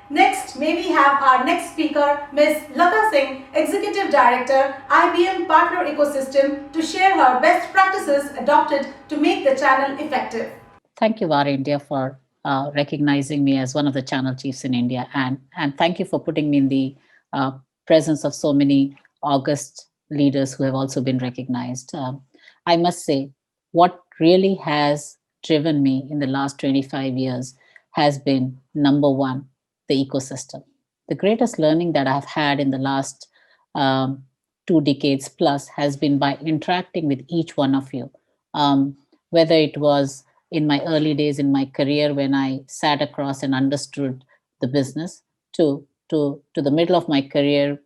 Next, may we have our next speaker, Ms. Lata Singh, Executive Director, IBM Partner Ecosystem, to share her best practices adopted to make the channel effective. Thank you, VAR India, for recognizing me as one of the channel chiefs in India. And thank you for putting me in the uh, presence of so many August leaders who have also been recognized. I must say, what really has driven me in the last 25 years has been number one, the ecosystem. The greatest learning that I've had in the last 2 decades plus has been by interacting with each one of you. Whether it was in my early days in my career when I sat across and understood the business to the middle of my career,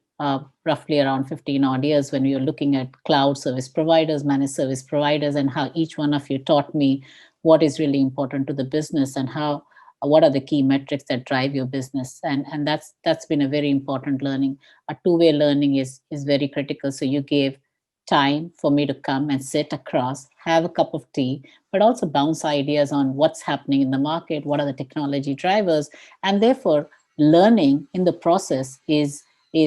roughly around 15 odd years, when we were looking at cloud service providers, managed service providers, and how each one of you taught me what is really important to the business and how what are the key metrics that drive your business. And that's been a very important learning. A two-way learning is very critical. So you gave time for me to come and sit across, have a cup of tea, but also bounce ideas on what's happening in the market, what are the technology drivers, and therefore learning in the process is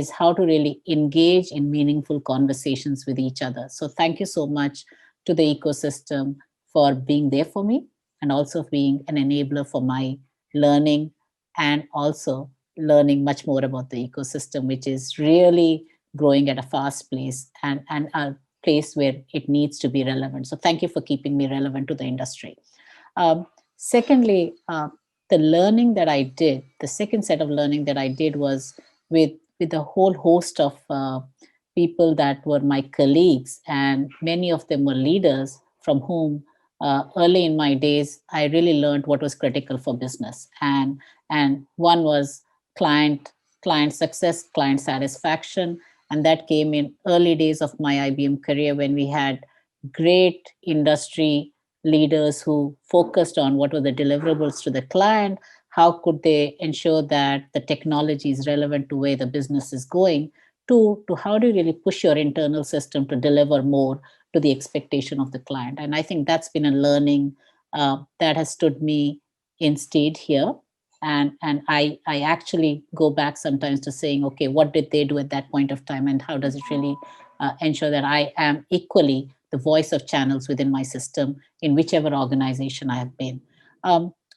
how to really engage in meaningful conversations with each other. So thank you so much to the ecosystem for being there for me and also being an enabler for my learning and also learning much more about the ecosystem, which is really growing at a fast pace and a place where it needs to be relevant. So thank you for keeping me relevant to the industry. Secondly, the learning that I did, the second set of learning that I did was with a whole host of people that were my colleagues, and many of them were leaders from whom early in my days I really learned what was critical for business, and one was client success, client satisfaction, and that came in early days of my IBM career when we had great industry leaders who focused on what were the deliverables to the client, how could they ensure that the technology is relevant to where the business is going, to how do you really push your internal system to deliver more to the expectation of the client. And I think that's been a learning that has stood me in stead here. And I actually go back sometimes to saying, okay, what did they do at that point of time, and how does it really ensure that I am equally the voice of channels within my system in whichever organization I have been.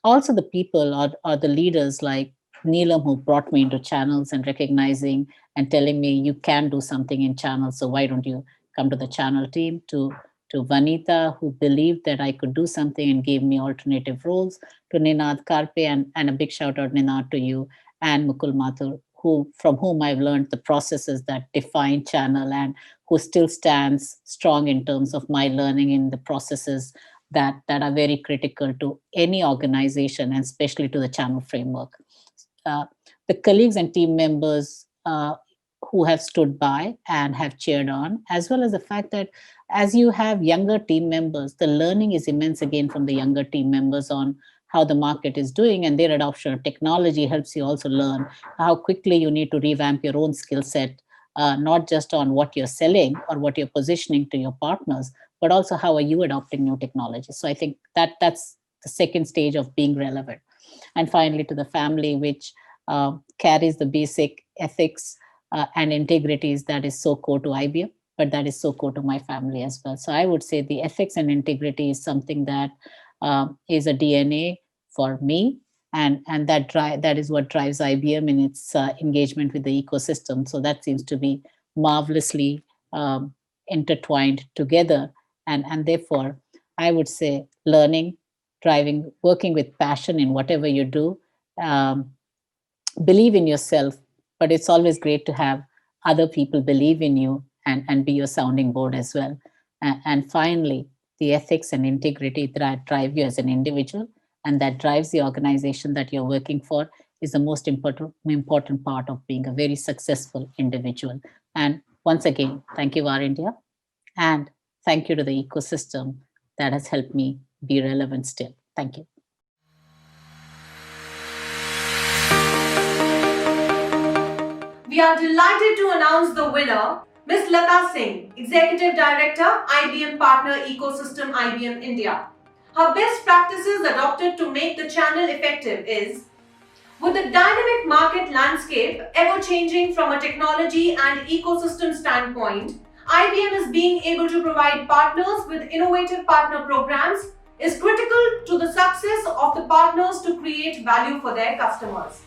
Also, the people or the leaders like Neelam, who brought me into channels and recognizing and telling me you can do something in channels, so why don't you come to the channel team? To Vanita, who believed that I could do something and gave me alternative roles, to Ninad Karpe, and a big shout out, Ninad, to you, and Mukul Mathur, who from whom I've learned the processes that define channel and who still stands strong in terms of my learning in the processes that are very critical to any organization and especially to the channel framework. Uh, the colleagues and team members who have stood by and have cheered on, as well as the fact that as you have younger team members, the learning is immense again from the younger team members on how the market is doing, and their adoption of technology helps you also learn how quickly you need to revamp your own skill set, not just on what you're selling or what you're positioning to your partners, but also how are you adopting new technology. So I think that's the second stage of being relevant. And finally, to the family, which carries the basic ethics and integrities that is so core to IBM, but that is so core to my family as well. So I would say the ethics and integrity is something that is a DNA for me, and that is what drives IBM in its engagement with the ecosystem. So that seems to be marvelously intertwined together, and therefore I would say learning, driving, working with passion in whatever you do. Um, Believe in yourself, but it's always great to have other people believe in you and be your sounding board as well. And finally, the ethics and integrity that drive you as an individual and that drives the organization that you're working for is the most important part of being a very successful individual. And once again, thank you, Our India, and thank you to the ecosystem that has helped me be relevant still. Thank you. We are delighted to announce the winner, Ms. Lata Singh, Executive Director, IBM Partner Ecosystem, IBM India. Her best practices adopted to make the channel effective is With the dynamic market landscape ever changing from a technology and ecosystem standpoint, IBM is being able to provide partners with innovative partner programs is critical to the success of the partners to create value for their customers.